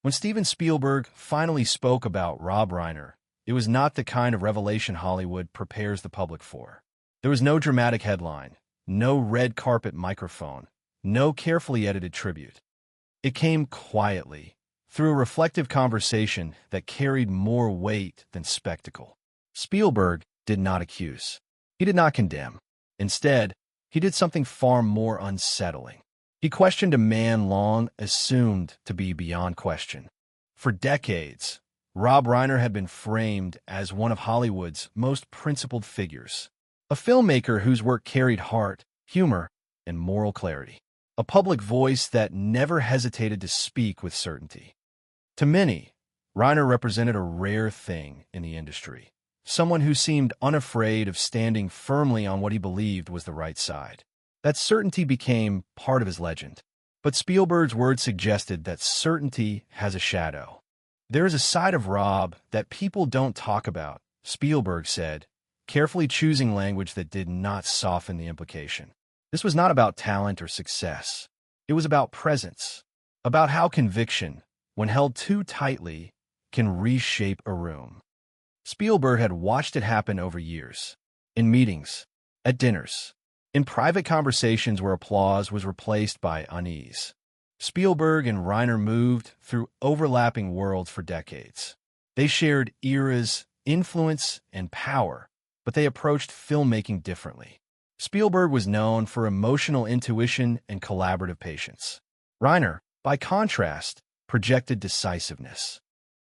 When Steven Spielberg finally spoke about Rob Reiner, it was not the kind of revelation Hollywood prepares the public for. There was no dramatic headline, no red carpet microphone, no carefully edited tribute. It came quietly, through a reflective conversation that carried more weight than spectacle. Spielberg did not accuse. He did not condemn. Instead, he did something far more unsettling. He questioned a man long assumed to be beyond question. For decades, Rob Reiner had been framed as one of Hollywood's most principled figures, a filmmaker whose work carried heart, humor, and moral clarity, a public voice that never hesitated to speak with certainty. To many, Reiner represented a rare thing in the industry, someone who seemed unafraid of standing firmly on what he believed was the right side. That certainty became part of his legend. But Spielberg's words suggested that certainty has a shadow. There is a side of Rob that people don't talk about, Spielberg said, carefully choosing language that did not soften the implication. This was not about talent or success. It was about presence, about how conviction, when held too tightly, can reshape a room. Spielberg had watched it happen over years, in meetings, at dinners, in private conversations where applause was replaced by unease. Spielberg and Reiner moved through overlapping worlds for decades. They shared eras, influence, and power, but they approached filmmaking differently. Spielberg was known for emotional intuition and collaborative patience. Reiner, by contrast, projected decisiveness.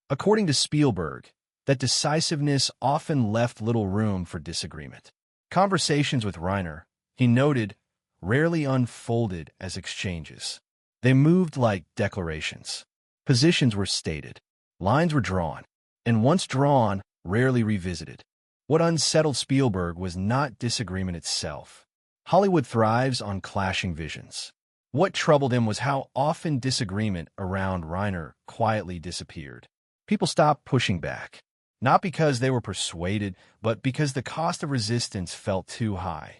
According to Spielberg, that decisiveness often left little room for disagreement. Conversations with Reiner, he noted, rarely unfolded as exchanges. They moved like declarations. Positions were stated, lines were drawn, and once drawn, rarely revisited. What unsettled Spielberg was not disagreement itself. Hollywood thrives on clashing visions. What troubled him was how often disagreement around Reiner quietly disappeared. People stopped pushing back, not because they were persuaded, but because the cost of resistance felt too high.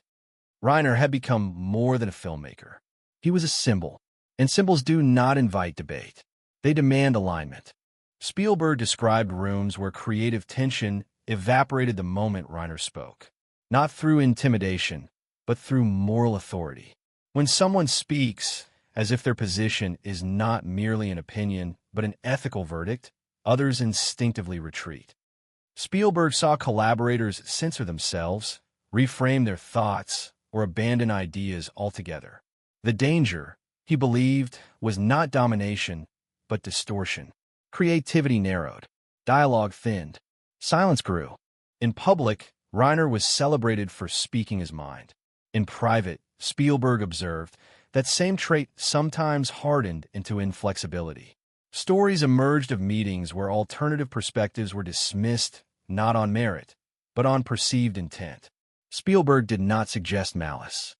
Reiner had become more than a filmmaker. He was a symbol, and symbols do not invite debate. They demand alignment. Spielberg described rooms where creative tension evaporated the moment Reiner spoke, not through intimidation, but through moral authority. When someone speaks as if their position is not merely an opinion, but an ethical verdict, others instinctively retreat. Spielberg saw collaborators censor themselves, reframe their thoughts, or abandon ideas altogether. The danger, he believed, was not domination, but distortion. Creativity narrowed. Dialogue thinned. Silence grew. In public, Reiner was celebrated for speaking his mind. In private, Spielberg observed that same trait sometimes hardened into inflexibility. Stories emerged of meetings where alternative perspectives were dismissed not on merit, but on perceived intent. Spielberg did not suggest malice.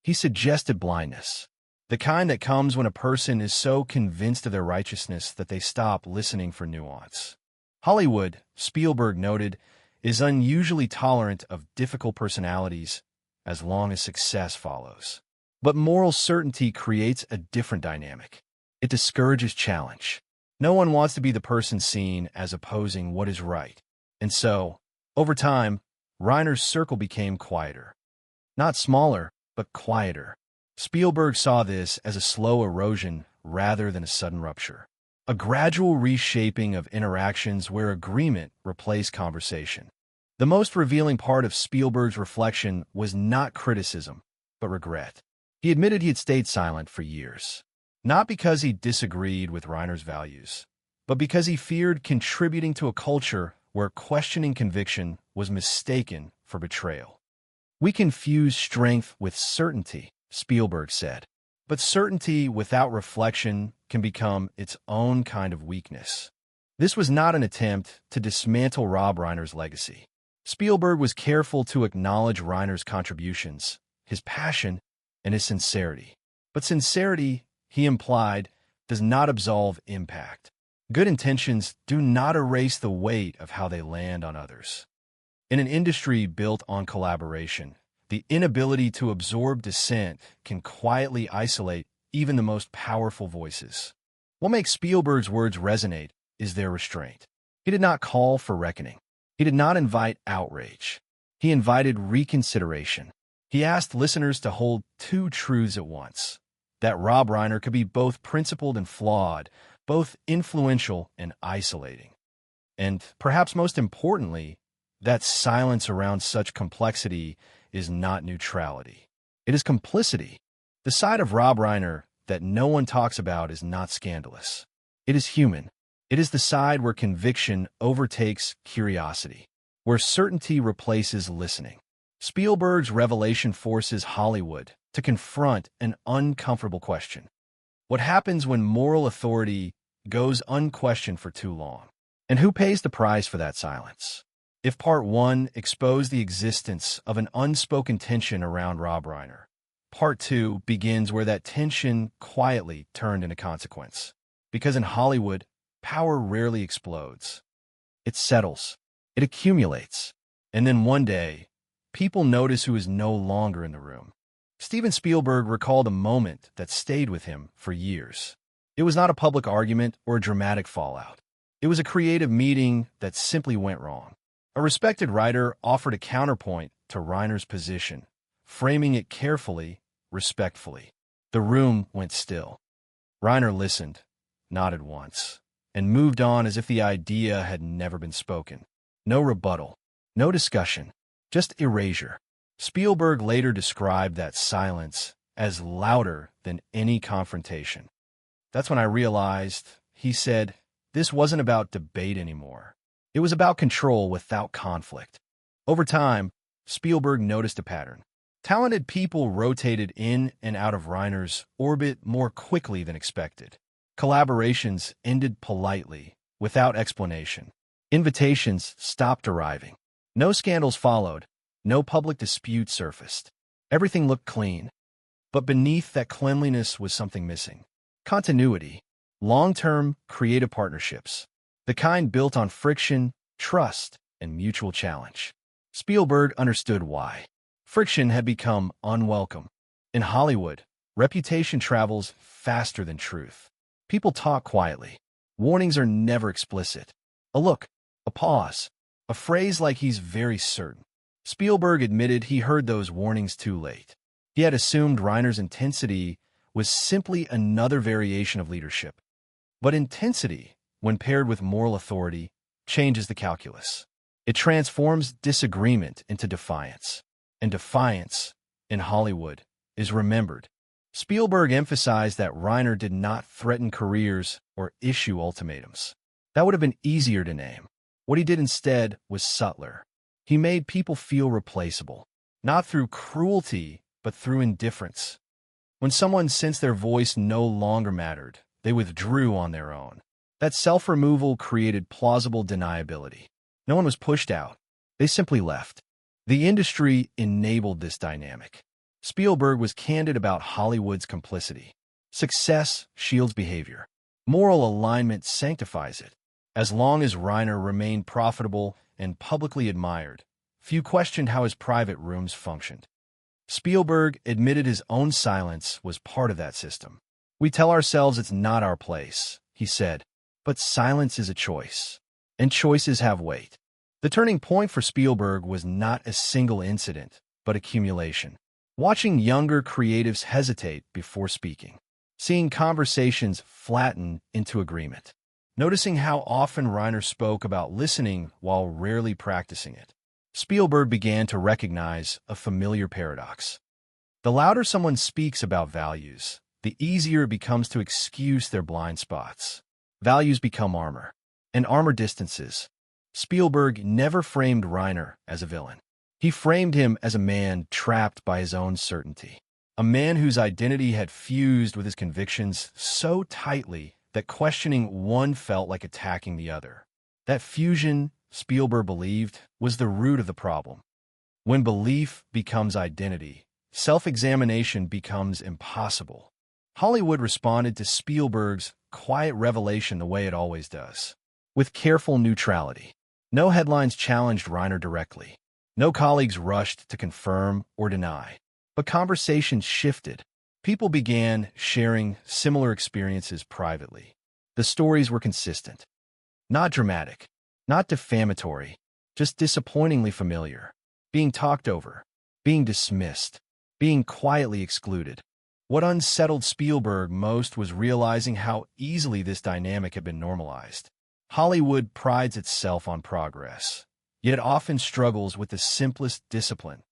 He suggested blindness, the kind that comes when a person is so convinced of their righteousness that they stop listening for nuance. Hollywood, Spielberg noted, is unusually tolerant of difficult personalities as long as success follows. But moral certainty creates a different dynamic. It discourages challenge. No one wants to be the person seen as opposing what is right. And so, over time, Reiner's circle became quieter. Not smaller, but quieter. Spielberg saw this as a slow erosion rather than a sudden rupture. A gradual reshaping of interactions where agreement replaced conversation. The most revealing part of Spielberg's reflection was not criticism, but regret. He admitted he had stayed silent for years. Not because he disagreed with Reiner's values, but because he feared contributing to a culture where questioning conviction was mistaken for betrayal. We confuse strength with certainty, Spielberg said. But certainty without reflection can become its own kind of weakness. This was not an attempt to dismantle Rob Reiner's legacy. Spielberg was careful to acknowledge Reiner's contributions, his passion, and his sincerity. But sincerity, he implied, does not absolve impact. Good intentions do not erase the weight of how they land on others. In an industry built on collaboration, the inability to absorb dissent can quietly isolate even the most powerful voices. What makes Spielberg's words resonate is their restraint. He did not call for reckoning. He did not invite outrage. He invited reconsideration. He asked listeners to hold two truths at once: that Rob Reiner could be both principled and flawed, both influential and isolating. And perhaps most importantly, that silence around such complexity is not neutrality. It is complicity. The side of Rob Reiner that no one talks about is not scandalous. It is human. It is the side where conviction overtakes curiosity, where certainty replaces listening. Spielberg's revelation forces Hollywood to confront an uncomfortable question. What happens when moral authority goes unquestioned for too long? And who pays the price for that silence? If Part 1 exposed the existence of an unspoken tension around Rob Reiner, Part 2 begins where that tension quietly turned into consequence. Because in Hollywood, power rarely explodes. It settles. It accumulates. And then one day, people notice who is no longer in the room. Steven Spielberg recalled a moment that stayed with him for years. It was not a public argument or a dramatic fallout. It was a creative meeting that simply went wrong. A respected writer offered a counterpoint to Reiner's position, framing it carefully, respectfully. The room went still. Reiner listened, nodded once, and moved on as if the idea had never been spoken. No rebuttal, no discussion, just erasure. Spielberg later described that silence as louder than any confrontation. That's when I realized, he said, this wasn't about debate anymore. It was about control without conflict. Over time, Spielberg noticed a pattern. Talented people rotated in and out of Reiner's orbit more quickly than expected. Collaborations ended politely, without explanation. Invitations stopped arriving. No scandals followed. No public dispute surfaced. Everything looked clean. But beneath that cleanliness was something missing. Continuity. Long-term creative partnerships. The kind built on friction, trust, and mutual challenge. Spielberg understood why. Friction had become unwelcome. In Hollywood, reputation travels faster than truth. People talk quietly. Warnings are never explicit. A look, a pause, a phrase like he's very certain. Spielberg admitted he heard those warnings too late. He had assumed Reiner's intensity was simply another variation of leadership. But intensity, when paired with moral authority, changes the calculus. It transforms disagreement into defiance. And defiance, in Hollywood, is remembered. Spielberg emphasized that Reiner did not threaten careers or issue ultimatums. That would have been easier to name. What he did instead was subtler. He made people feel replaceable, not through cruelty, but through indifference. When someone sensed their voice no longer mattered, they withdrew on their own. That self-removal created plausible deniability. No one was pushed out. They simply left. The industry enabled this dynamic. Spielberg was candid about Hollywood's complicity. Success shields behavior. Moral alignment sanctifies it. As long as Reiner remained profitable and publicly admired, few questioned how his private rooms functioned. Spielberg admitted his own silence was part of that system. We tell ourselves it's not our place, he said, but silence is a choice, and choices have weight. The turning point for Spielberg was not a single incident, but accumulation. Watching younger creatives hesitate before speaking. Seeing conversations flatten into agreement. Noticing how often Reiner spoke about listening while rarely practicing it. Spielberg began to recognize a familiar paradox. The louder someone speaks about values, the easier it becomes to excuse their blind spots. Values become armor, and armor distances. Spielberg never framed Reiner as a villain. He framed him as a man trapped by his own certainty. A man whose identity had fused with his convictions so tightly that questioning one felt like attacking the other. That fusion, Spielberg believed, was the root of the problem. When belief becomes identity, self-examination becomes impossible. Hollywood responded to Spielberg's quiet revelation the way it always does, with careful neutrality. No headlines challenged Reiner directly. No colleagues rushed to confirm or deny. But conversations shifted. People began sharing similar experiences privately. The stories were consistent. Not dramatic, not defamatory, just disappointingly familiar. Being talked over, being dismissed, being quietly excluded. What unsettled Spielberg most was realizing how easily this dynamic had been normalized. Hollywood prides itself on progress, yet it often struggles with the simplest discipline: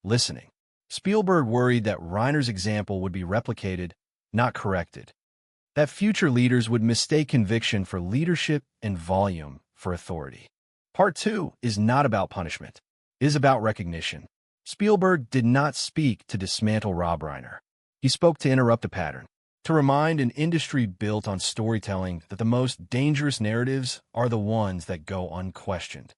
listening. Spielberg worried that Reiner's example would be replicated, not corrected, that future leaders would mistake conviction for leadership and volume for authority. Part 2 is not about punishment. It is about recognition. Spielberg did not speak to dismantle Rob Reiner. He spoke to interrupt a pattern, to remind an industry built on storytelling that the most dangerous narratives are the ones that go unquestioned,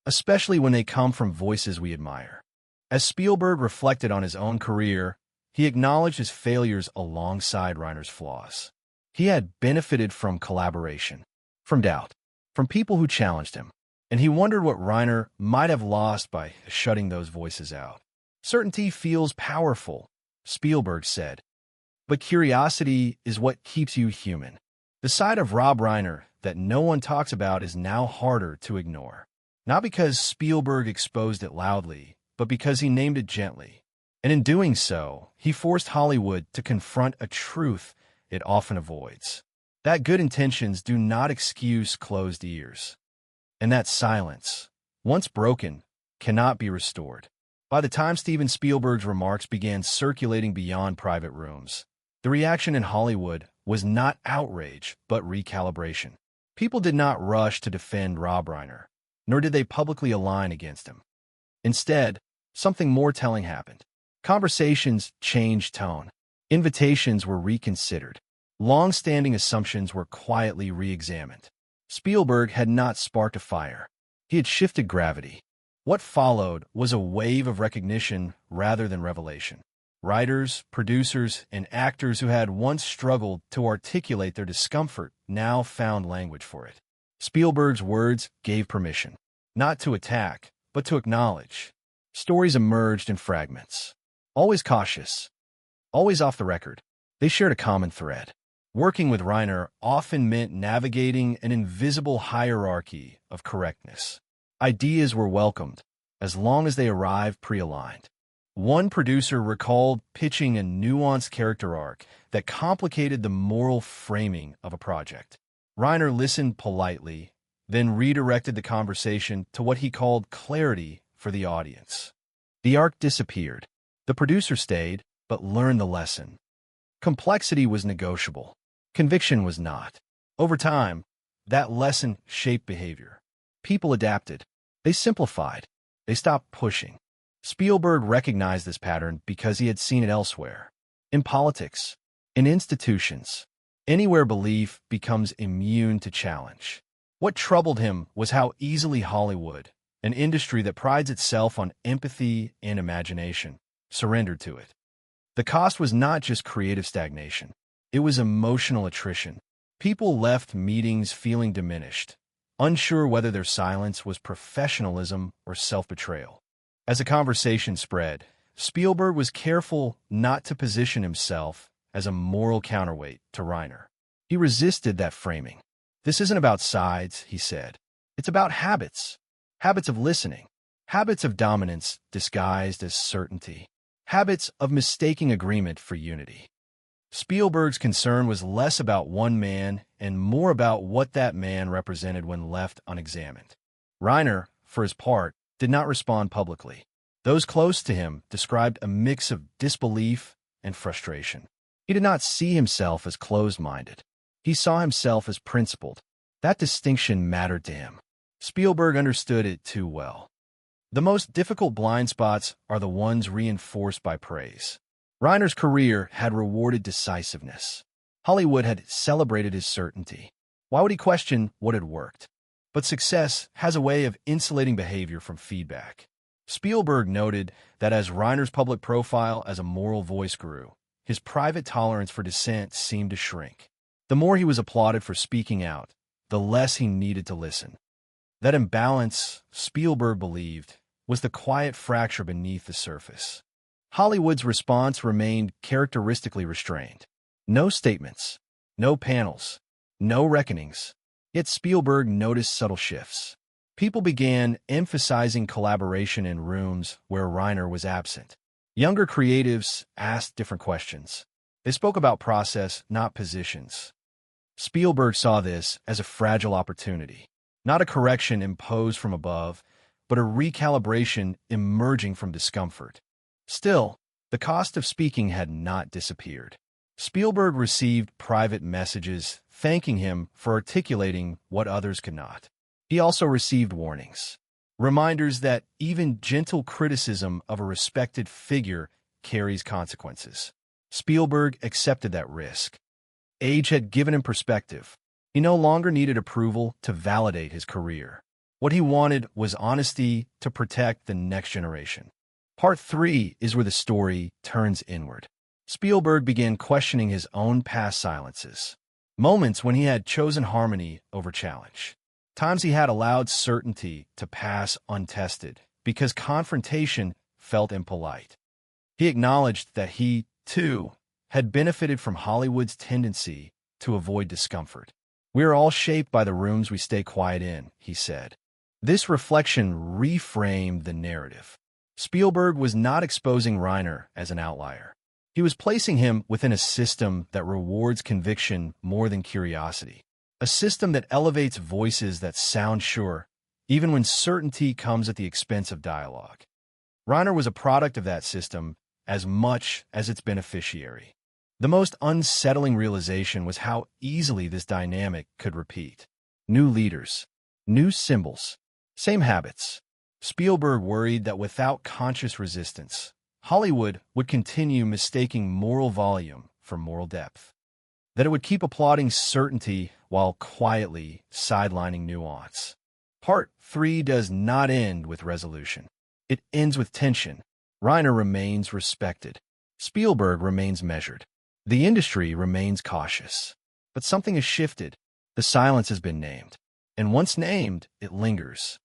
especially when they come from voices we admire. As Spielberg reflected on his own career, he acknowledged his failures alongside Reiner's flaws. He had benefited from collaboration, from doubt, from people who challenged him, and he wondered what Reiner might have lost by shutting those voices out. Certainty feels powerful, Spielberg said, but curiosity is what keeps you human. The side of Rob Reiner that no one talks about is now harder to ignore. Not because Spielberg exposed it loudly, but because he named it gently. And in doing so, he forced Hollywood to confront a truth it often avoids: that good intentions do not excuse closed ears, and that silence, once broken, cannot be restored. By the time Steven Spielberg's remarks began circulating beyond private rooms, the reaction in Hollywood was not outrage, but recalibration. People did not rush to defend Rob Reiner, nor did they publicly align against him. Instead, something more telling happened. Conversations changed tone. Invitations were reconsidered. Long-standing assumptions were quietly re-examined. Spielberg had not sparked a fire. He had shifted gravity. What followed was a wave of recognition rather than revelation. Writers, producers, and actors who had once struggled to articulate their discomfort now found language for it. Spielberg's words gave permission, not to attack, but to acknowledge. Stories emerged in fragments. Always cautious, always off the record. They shared a common thread. Working with Reiner often meant navigating an invisible hierarchy of correctness. Ideas were welcomed, as long as they arrived pre-aligned. One producer recalled pitching a nuanced character arc that complicated the moral framing of a project. Reiner listened politely, then redirected the conversation to what he called clarity for the audience. The arc disappeared. The producer stayed, but learned the lesson. Complexity was negotiable. Conviction was not. Over time, that lesson shaped behavior. People adapted. They simplified. They stopped pushing. Spielberg recognized this pattern because he had seen it elsewhere. In politics, in institutions, anywhere belief becomes immune to challenge. What troubled him was how easily Hollywood, an industry that prides itself on empathy and imagination, surrendered to it. The cost was not just creative stagnation. It was emotional attrition. People left meetings feeling diminished, unsure whether their silence was professionalism or self-betrayal. As the conversation spread, Spielberg was careful not to position himself as a moral counterweight to Reiner. He resisted that framing. This isn't about sides, he said. It's about habits. Habits of listening. Habits of dominance disguised as certainty. Habits of mistaking agreement for unity. Spielberg's concern was less about one man and more about what that man represented when left unexamined. Reiner, for his part, did not respond publicly. Those close to him described a mix of disbelief and frustration. He did not see himself as closed-minded. He saw himself as principled. That distinction mattered to him. Spielberg understood it too well. The most difficult blind spots are the ones reinforced by praise. Reiner's career had rewarded decisiveness. Hollywood had celebrated his certainty. Why would he question what had worked? But success has a way of insulating behavior from feedback. Spielberg noted that as Reiner's public profile as a moral voice grew, his private tolerance for dissent seemed to shrink. The more he was applauded for speaking out, the less he needed to listen. That imbalance, Spielberg believed, was the quiet fracture beneath the surface. Hollywood's response remained characteristically restrained. No statements, no panels, no reckonings. Yet Spielberg noticed subtle shifts. People began emphasizing collaboration in rooms where Reiner was absent. Younger creatives asked different questions. They spoke about process, not positions. Spielberg saw this as a fragile opportunity, not a correction imposed from above, but a recalibration emerging from discomfort. Still, the cost of speaking had not disappeared. Spielberg received private messages thanking him for articulating what others could not. He also received warnings, reminders that even gentle criticism of a respected figure carries consequences. Spielberg accepted that risk. Age had given him perspective. He no longer needed approval to validate his career. What he wanted was honesty to protect the next generation. Part 3 is where the story turns inward. Spielberg began questioning his own past silences. Moments when he had chosen harmony over challenge. Times he had allowed certainty to pass untested because confrontation felt impolite. He acknowledged that he, too, had benefited from Hollywood's tendency to avoid discomfort. "We are all shaped by the rooms we stay quiet in," he said. This reflection reframed the narrative. Spielberg was not exposing Reiner as an outlier. He was placing him within a system that rewards conviction more than curiosity. A system that elevates voices that sound sure, even when certainty comes at the expense of dialogue. Reiner was a product of that system as much as its beneficiary. The most unsettling realization was how easily this dynamic could repeat. New leaders, new symbols, same habits. Spielberg worried that without conscious resistance, Hollywood would continue mistaking moral volume for moral depth. That it would keep applauding certainty while quietly sidelining nuance. Part 3 does not end with resolution. It ends with tension. Reiner remains respected. Spielberg remains measured. The industry remains cautious. But something has shifted. The silence has been named. And once named, it lingers.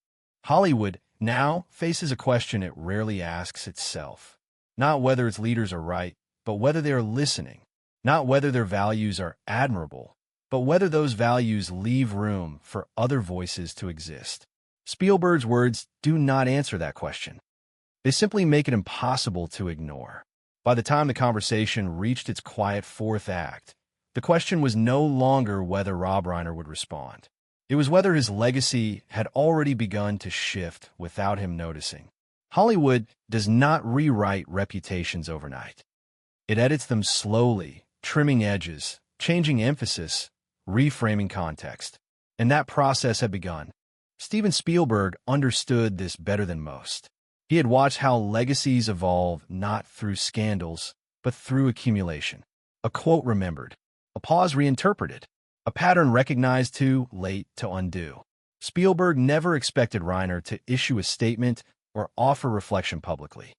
Hollywood now faces a question it rarely asks itself. Not whether its leaders are right, but whether they are listening. Not whether their values are admirable, but whether those values leave room for other voices to exist. Spielberg's words do not answer that question. They simply make it impossible to ignore. By the time the conversation reached its quiet fourth act, the question was no longer whether Rob Reiner would respond. It was whether his legacy had already begun to shift without him noticing. Hollywood does not rewrite reputations overnight. It edits them slowly, trimming edges, changing emphasis, reframing context. And that process had begun. Steven Spielberg understood this better than most. He had watched how legacies evolve not through scandals, but through accumulation. A quote remembered, a pause reinterpreted, a pattern recognized too late to undo. Spielberg never expected Reiner to issue a statement or offer reflection publicly.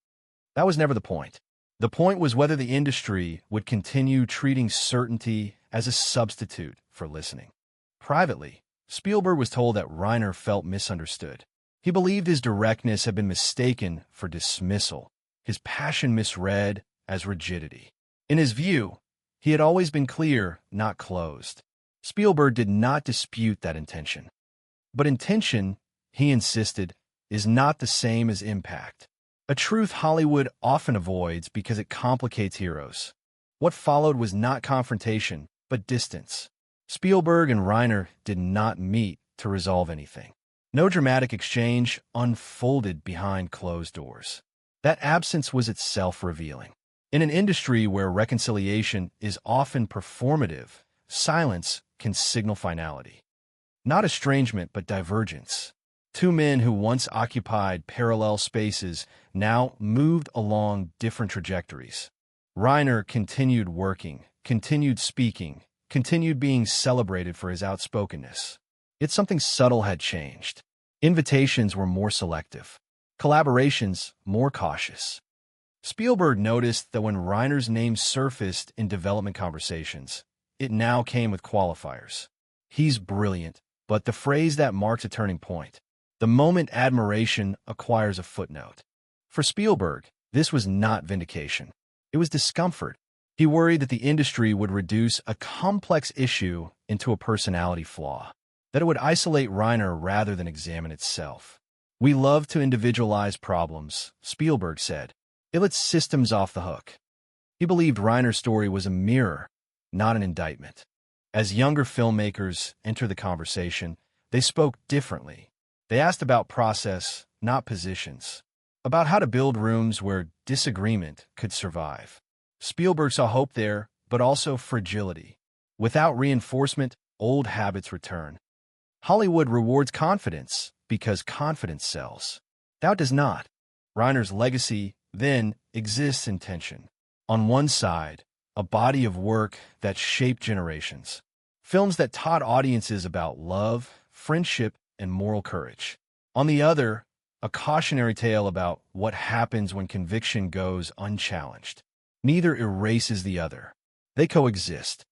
That was never the point. The point was whether the industry would continue treating certainty as a substitute for listening. Privately, Spielberg was told that Reiner felt misunderstood. He believed his directness had been mistaken for dismissal, his passion misread as rigidity. In his view, he had always been clear, not closed. Spielberg did not dispute that intention. But intention, he insisted, is not the same as impact. A truth Hollywood often avoids because it complicates heroes. What followed was not confrontation, but distance. Spielberg and Reiner did not meet to resolve anything. No dramatic exchange unfolded behind closed doors. That absence was itself revealing. In an industry where reconciliation is often performative, silence can signal finality. Not estrangement, but divergence. Two men who once occupied parallel spaces now moved along different trajectories. Reiner continued working, continued speaking, continued being celebrated for his outspokenness. Yet something subtle had changed. Invitations were more selective. Collaborations more cautious. Spielberg noticed that when Reiner's name surfaced in development conversations, it now came with qualifiers. He's brilliant, but the phrase that marks a turning point. The moment admiration acquires a footnote. For Spielberg, this was not vindication. It was discomfort. He worried that the industry would reduce a complex issue into a personality flaw, that it would isolate Reiner rather than examine itself. "We love to individualize problems," Spielberg said. "It lets systems off the hook." He believed Reiner's story was a mirror, not an indictment. As younger filmmakers entered the conversation, they spoke differently. They asked about process, not positions, about how to build rooms where disagreement could survive. Spielberg saw hope there, but also fragility. Without reinforcement, old habits return. Hollywood rewards confidence because confidence sells. Doubt does not. Reiner's legacy, then, exists in tension. On one side, a body of work that shaped generations. Films that taught audiences about love, friendship, and moral courage. On the other, a cautionary tale about what happens when conviction goes unchallenged. Neither erases the other. They coexist.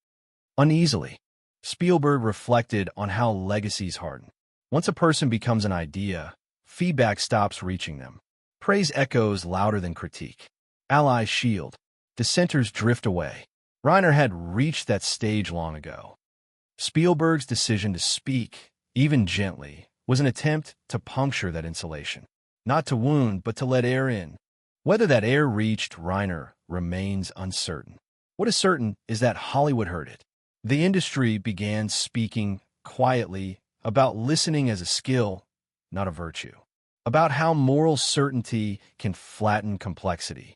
Uneasily, Spielberg reflected on how legacies harden. Once a person becomes an idea, feedback stops reaching them. Praise echoes louder than critique. Allies shield. Dissenters drift away. Reiner had reached that stage long ago. Spielberg's decision to speak, even gently, was an attempt to puncture that insulation. Not to wound, but to let air in. Whether that air reached Reiner remains uncertain. What is certain is that Hollywood heard it. The industry began speaking quietly about listening as a skill, not a virtue. About how moral certainty can flatten complexity.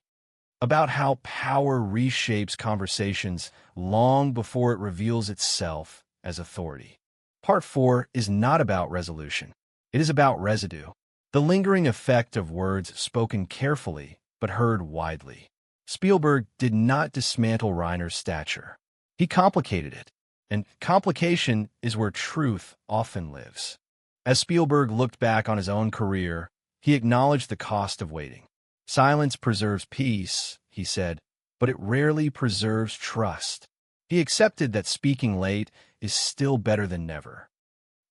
About how power reshapes conversations long before it reveals itself as authority. Part 4 is not about resolution. It is about residue. The lingering effect of words spoken carefully but heard widely. Spielberg did not dismantle Reiner's stature. He complicated it, and complication is where truth often lives. As Spielberg looked back on his own career, he acknowledged the cost of waiting. "Silence preserves peace," he said, "but it rarely preserves trust." He accepted that speaking late is still better than never.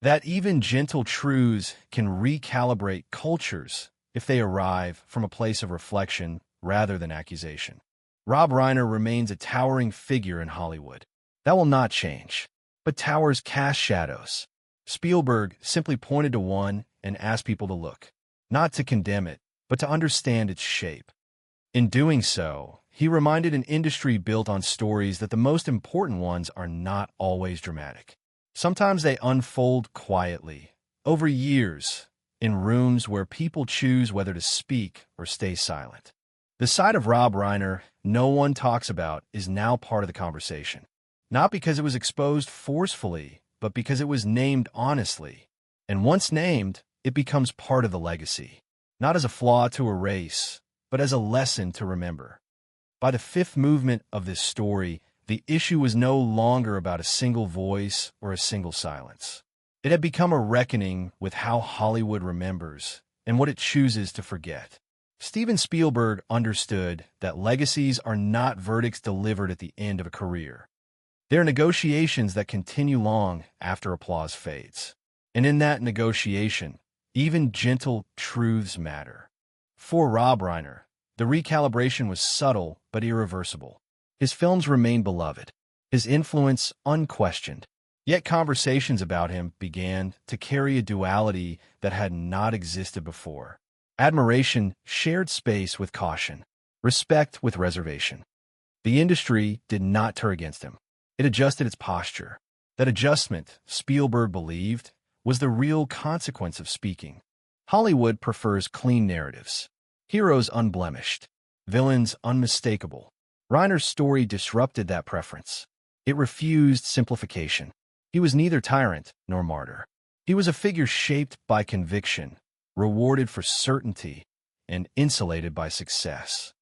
That even gentle truths can recalibrate cultures if they arrive from a place of reflection rather than accusation. Rob Reiner remains a towering figure in Hollywood. That will not change. But towers cast shadows. Spielberg simply pointed to one and asked people to look, not to condemn it, but to understand its shape. In doing so, he reminded an industry built on stories that the most important ones are not always dramatic. Sometimes they unfold quietly, over years, in rooms where people choose whether to speak or stay silent. The side of Rob Reiner no one talks about is now part of the conversation. Not because it was exposed forcefully, but because it was named honestly. And once named, it becomes part of the legacy. Not as a flaw to erase, but as a lesson to remember. By the fifth movement of this story, the issue was no longer about a single voice or a single silence. It had become a reckoning with how Hollywood remembers and what it chooses to forget. Steven Spielberg understood that legacies are not verdicts delivered at the end of a career. They are negotiations that continue long after applause fades. And in that negotiation, even gentle truths matter. For Rob Reiner, the recalibration was subtle but irreversible. His films remained beloved, his influence unquestioned. Yet conversations about him began to carry a duality that had not existed before. Admiration shared space with caution, respect with reservation. The industry did not turn against him. It adjusted its posture. That adjustment, Spielberg believed, was the real consequence of speaking. Hollywood prefers clean narratives. Heroes unblemished. Villains unmistakable. Reiner's story disrupted that preference. It refused simplification. He was neither tyrant nor martyr. He was a figure shaped by conviction, rewarded for certainty, and insulated by success.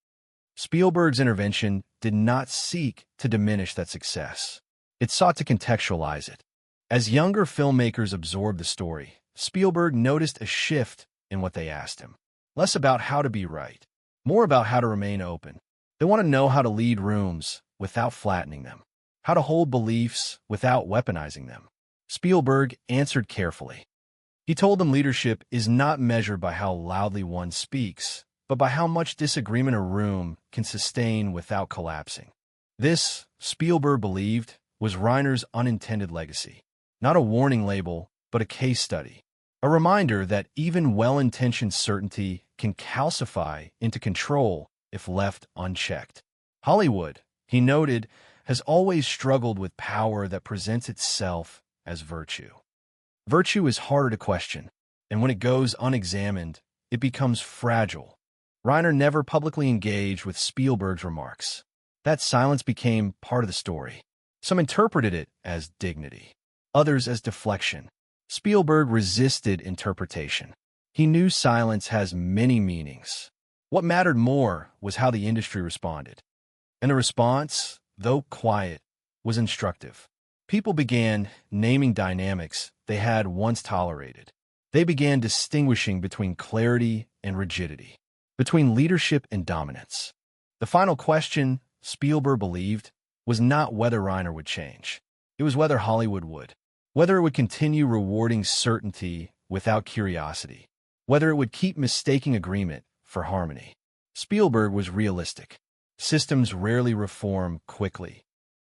Spielberg's intervention did not seek to diminish that success. It sought to contextualize it. As younger filmmakers absorbed the story, Spielberg noticed a shift in what they asked him. Less about how to be right, more about how to remain open. They want to know how to lead rooms without flattening them, how to hold beliefs without weaponizing them. Spielberg answered carefully. He told them leadership is not measured by how loudly one speaks, but by how much disagreement a room can sustain without collapsing. This, Spielberg believed, was Reiner's unintended legacy. Not a warning label, but a case study. A reminder that even well-intentioned certainty can calcify into control if left unchecked. Hollywood, he noted, has always struggled with power that presents itself as virtue. Virtue is harder to question, and when it goes unexamined, it becomes fragile. Reiner never publicly engaged with Spielberg's remarks. That silence became part of the story. Some interpreted it as dignity, others as deflection. Spielberg resisted interpretation. He knew silence has many meanings. What mattered more was how the industry responded. And the response, though quiet, was instructive. People began naming dynamics they had once tolerated. They began distinguishing between clarity and rigidity, between leadership and dominance. The final question, Spielberg believed, was not whether Reiner would change. It was whether Hollywood would. Whether it would continue rewarding certainty without curiosity. Whether it would keep mistaking agreement for harmony. Spielberg was realistic. Systems rarely reform quickly.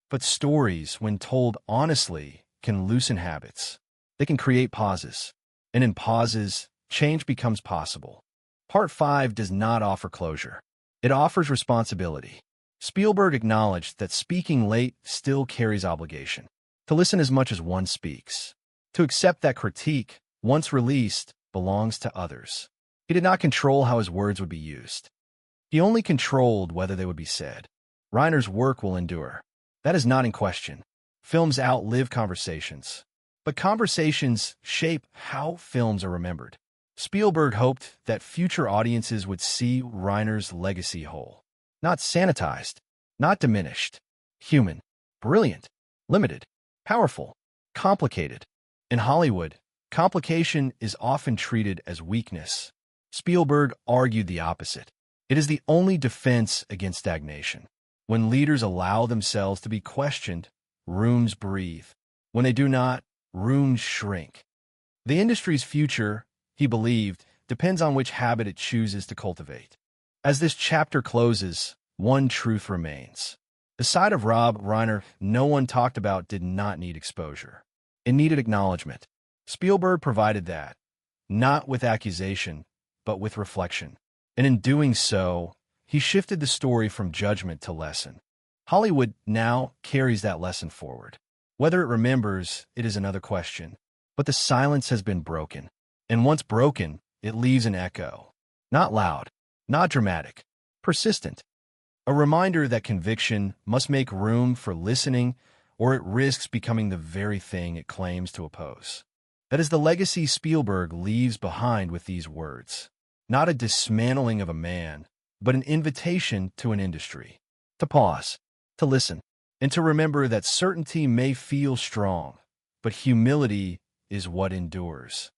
But stories, when told honestly, can loosen habits. They can create pauses. And in pauses, change becomes possible. Part 5 does not offer closure. It offers responsibility. Spielberg acknowledged that speaking late still carries obligation. To listen as much as one speaks. To accept that critique, once released, belongs to others. He did not control how his words would be used. He only controlled whether they would be said. Reiner's work will endure. That is not in question. Films outlive conversations. But conversations shape how films are remembered. Spielberg hoped that future audiences would see Reiner's legacy whole. Not sanitized, not diminished. Human, brilliant, limited, powerful, complicated. In Hollywood, complication is often treated as weakness. Spielberg argued the opposite. It is the only defense against stagnation. When leaders allow themselves to be questioned, rooms breathe. When they do not, rooms shrink. The industry's future, he believed, depends on which habit it chooses to cultivate. As this chapter closes, one truth remains. The side of Rob Reiner no one talked about did not need exposure. It needed acknowledgement. Spielberg provided that, not with accusation, but with reflection. And in doing so, he shifted the story from judgment to lesson. Hollywood now carries that lesson forward. Whether it remembers, it is another question. But the silence has been broken. And once broken, it leaves an echo. Not loud, not dramatic, persistent. A reminder that conviction must make room for listening, or it risks becoming the very thing it claims to oppose. That is the legacy Spielberg leaves behind with these words. Not a dismantling of a man, but an invitation to an industry. To pause, to listen, and to remember that certainty may feel strong, but humility is what endures.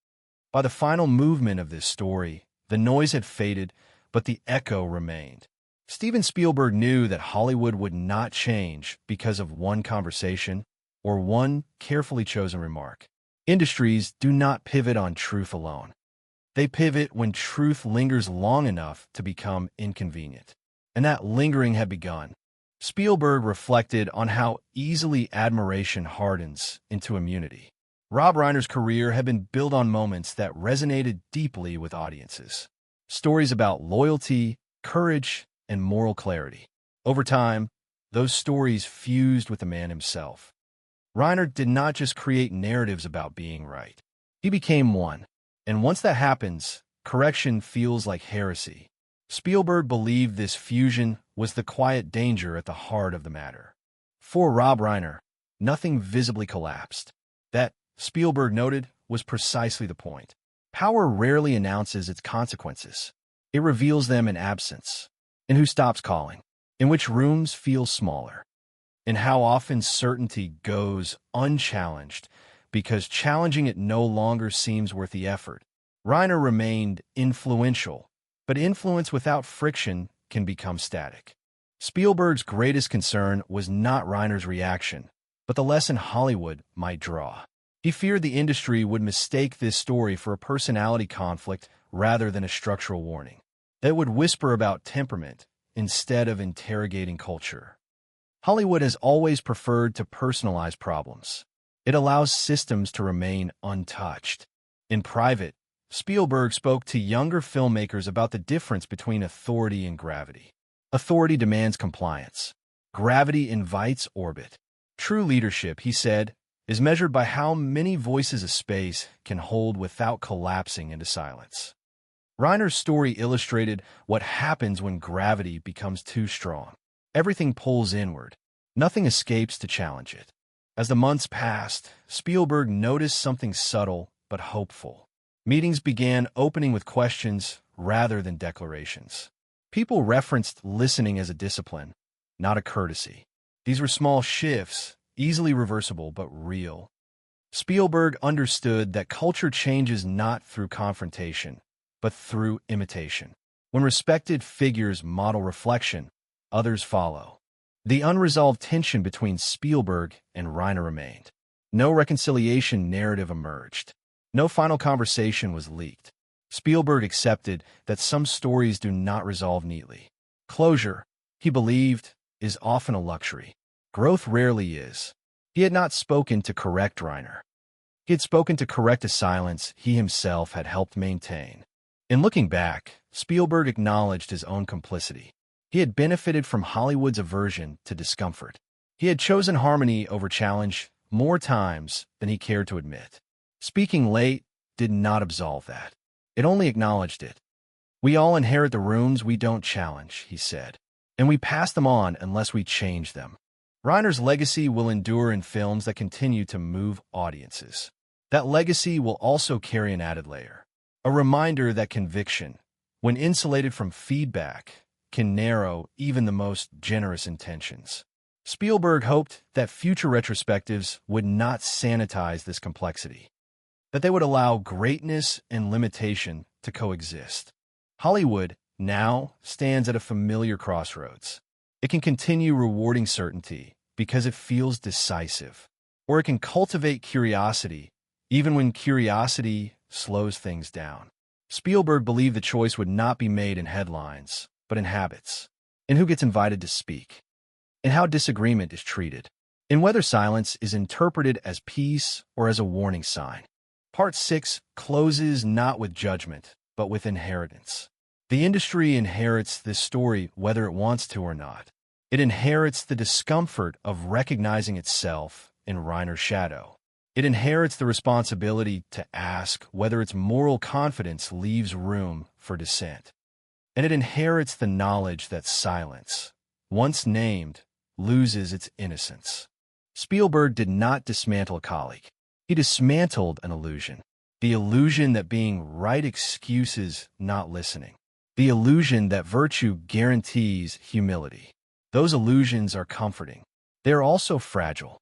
By the final movement of this story, the noise had faded, but the echo remained. Steven Spielberg knew that Hollywood would not change because of one conversation or one carefully chosen remark. Industries do not pivot on truth alone. They pivot when truth lingers long enough to become inconvenient. And that lingering had begun. Spielberg reflected on how easily admiration hardens into immunity. Rob Reiner's career had been built on moments that resonated deeply with audiences. Stories about loyalty, courage, and moral clarity. Over time, those stories fused with the man himself. Reiner did not just create narratives about being right. He became one. And once that happens, correction feels like heresy. Spielberg believed this fusion was the quiet danger at the heart of the matter. For Rob Reiner, nothing visibly collapsed. That, Spielberg noted, was precisely the point. Power rarely announces its consequences. It reveals them in absence. In who stops calling, in which rooms feel smaller, in how often certainty goes unchallenged because challenging it no longer seems worth the effort. Reiner remained influential, but influence without friction can become static. Spielberg's greatest concern was not Reiner's reaction, but the lesson Hollywood might draw. He feared the industry would mistake this story for a personality conflict rather than a structural warning. That would whisper about temperament instead of interrogating culture. Hollywood has always preferred to personalize problems. It allows systems to remain untouched. In private, Spielberg spoke to younger filmmakers about the difference between authority and gravity. Authority demands compliance. Gravity invites orbit. True leadership, he said, is measured by how many voices a space can hold without collapsing into silence. Reiner's story illustrated what happens when gravity becomes too strong. Everything pulls inward. Nothing escapes to challenge it. As the months passed, Spielberg noticed something subtle but hopeful. Meetings began opening with questions rather than declarations. People referenced listening as a discipline, not a courtesy. These were small shifts, easily reversible but real. Spielberg understood that culture changes not through confrontation, but through imitation. When respected figures model reflection, others follow. The unresolved tension between Spielberg and Reiner remained. No reconciliation narrative emerged. No final conversation was leaked. Spielberg accepted that some stories do not resolve neatly. Closure, he believed, is often a luxury. Growth rarely is. He had not spoken to correct Reiner. He had spoken to correct a silence he himself had helped maintain. In looking back, Spielberg acknowledged his own complicity. He had benefited from Hollywood's aversion to discomfort. He had chosen harmony over challenge more times than he cared to admit. Speaking late did not absolve that. It only acknowledged it. We all inherit the rooms we don't challenge, he said, and we pass them on unless we change them. Reiner's legacy will endure in films that continue to move audiences. That legacy will also carry an added layer. A reminder that conviction, when insulated from feedback, can narrow even the most generous intentions. Spielberg hoped that future retrospectives would not sanitize this complexity, that they would allow greatness and limitation to coexist. Hollywood now stands at a familiar crossroads. It can continue rewarding certainty because it feels decisive, or it can cultivate curiosity even when curiosity slows things down. Spielberg believed the choice would not be made in headlines, but in habits, in who gets invited to speak, in how disagreement is treated, in whether silence is interpreted as peace or as a warning sign. Part 6 closes not with judgment, but with inheritance. The industry inherits this story whether it wants to or not. It inherits the discomfort of recognizing itself in Reiner's shadow. It inherits the responsibility to ask whether its moral confidence leaves room for dissent. And it inherits the knowledge that silence, once named, loses its innocence. Spielberg did not dismantle a colleague. He dismantled an illusion. The illusion that being right excuses not listening. The illusion that virtue guarantees humility. Those illusions are comforting. They are also fragile.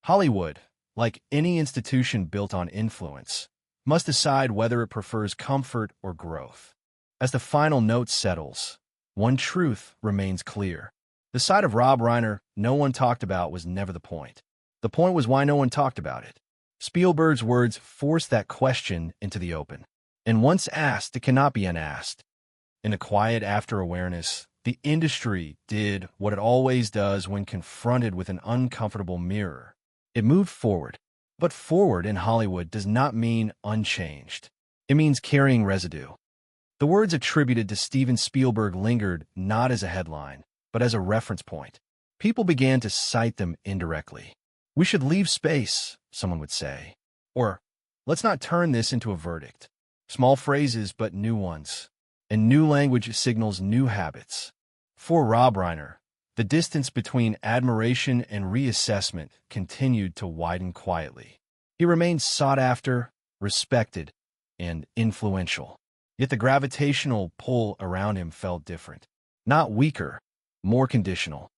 Hollywood, like any institution built on influence, must decide whether it prefers comfort or growth. As the final note settles, one truth remains clear. The side of Rob Reiner no one talked about was never the point. The point was why no one talked about it. Spielberg's words forced that question into the open. And once asked, it cannot be unasked. In a quiet after-awareness, the industry did what it always does when confronted with an uncomfortable mirror. It moved forward. But forward in Hollywood does not mean unchanged. It means carrying residue. The words attributed to Steven Spielberg lingered not as a headline, but as a reference point. People began to cite them indirectly. We should leave space, someone would say. Or, let's not turn this into a verdict. Small phrases, but new ones. And new language signals new habits. For Rob Reiner, the distance between admiration and reassessment continued to widen quietly. He remained sought after, respected, and influential. Yet the gravitational pull around him felt different. Not weaker, more conditional.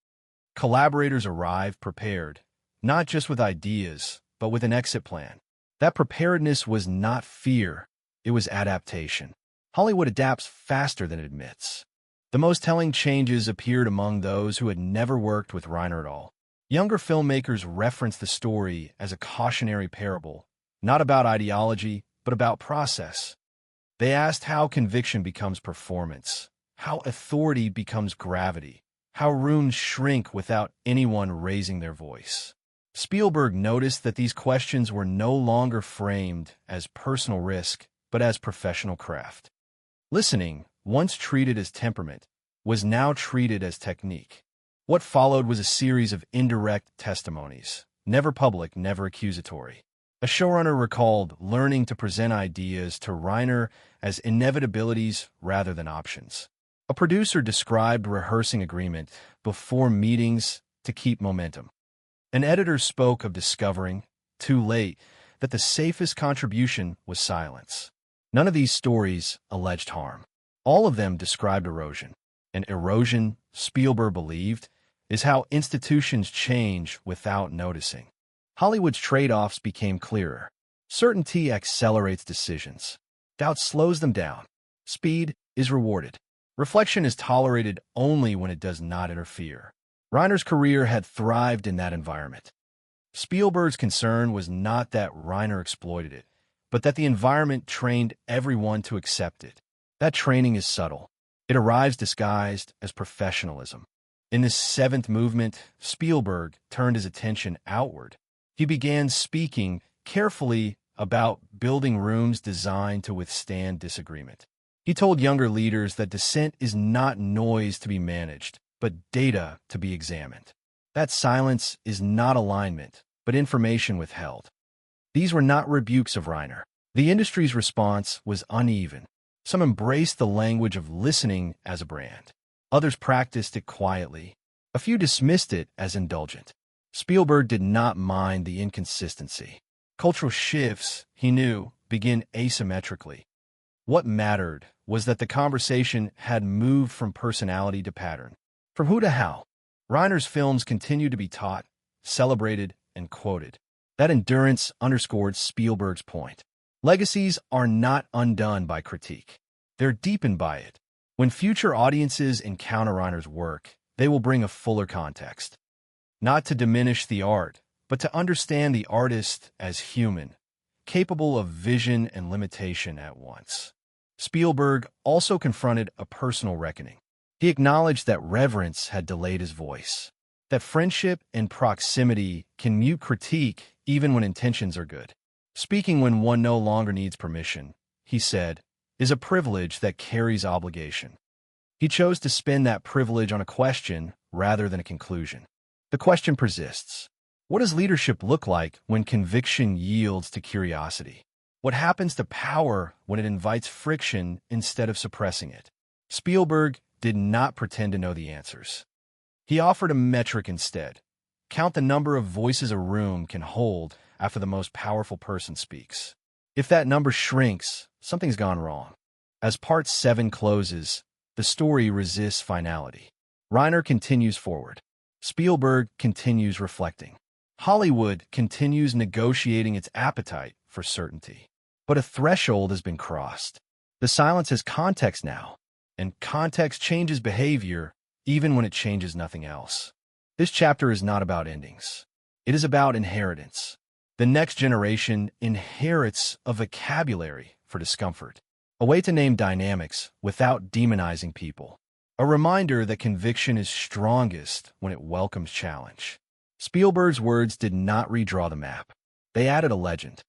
Collaborators arrived prepared, not just with ideas, but with an exit plan. That preparedness was not fear, it was adaptation. Hollywood adapts faster than it admits. The most telling changes appeared among those who had never worked with Reiner at all. Younger filmmakers referenced the story as a cautionary parable, not about ideology, but about process. They asked how conviction becomes performance, how authority becomes gravity, how rooms shrink without anyone raising their voice. Spielberg noticed that these questions were no longer framed as personal risk, but as professional craft. Listening, once treated as temperament, was now treated as technique. What followed was a series of indirect testimonies, never public, never accusatory. A showrunner recalled learning to present ideas to Reiner as inevitabilities rather than options. A producer described rehearsing agreement before meetings to keep momentum. An editor spoke of discovering, too late, that the safest contribution was silence. None of these stories alleged harm. All of them described erosion. And erosion, Spielberg believed, is how institutions change without noticing. Hollywood's trade-offs became clearer. Certainty accelerates decisions. Doubt slows them down. Speed is rewarded. Reflection is tolerated only when it does not interfere. Reiner's career had thrived in that environment. Spielberg's concern was not that Reiner exploited it, but that the environment trained everyone to accept it. That training is subtle. It arrives disguised as professionalism. In this seventh movement, Spielberg turned his attention outward. He began speaking carefully about building rooms designed to withstand disagreement. He told younger leaders that dissent is not noise to be managed, but data to be examined. That silence is not alignment, but information withheld. These were not rebukes of Reiner. The industry's response was uneven. Some embraced the language of listening as a brand. Others practiced it quietly. A few dismissed it as indulgent. Spielberg did not mind the inconsistency. Cultural shifts, he knew, begin asymmetrically. What mattered was that the conversation had moved from personality to pattern, from who to how. Reiner's films continued to be taught, celebrated, and quoted. That endurance underscored Spielberg's point. Legacies are not undone by critique. They're deepened by it. When future audiences encounter Reiner's work, they will bring a fuller context. Not to diminish the art, but to understand the artist as human, capable of vision and limitation at once. Spielberg also confronted a personal reckoning. He acknowledged that reverence had delayed his voice, that friendship and proximity can mute critique even when intentions are good. Speaking when one no longer needs permission, he said, is a privilege that carries obligation. He chose to spend that privilege on a question rather than a conclusion. The question persists. What does leadership look like when conviction yields to curiosity? What happens to power when it invites friction instead of suppressing it? Spielberg did not pretend to know the answers. He offered a metric instead. Count the number of voices a room can hold after the most powerful person speaks. If that number shrinks, something's gone wrong. As Part 7 closes, the story resists finality. Reiner continues forward. Spielberg continues reflecting. Hollywood continues negotiating its appetite for certainty. But a threshold has been crossed. The silence has context now, and context changes behavior even when it changes nothing else. This chapter is not about endings. It is about inheritance. The next generation inherits a vocabulary for discomfort, a way to name dynamics without demonizing people, a reminder that conviction is strongest when it welcomes challenge. Spielberg's words did not redraw the map. They added a legend.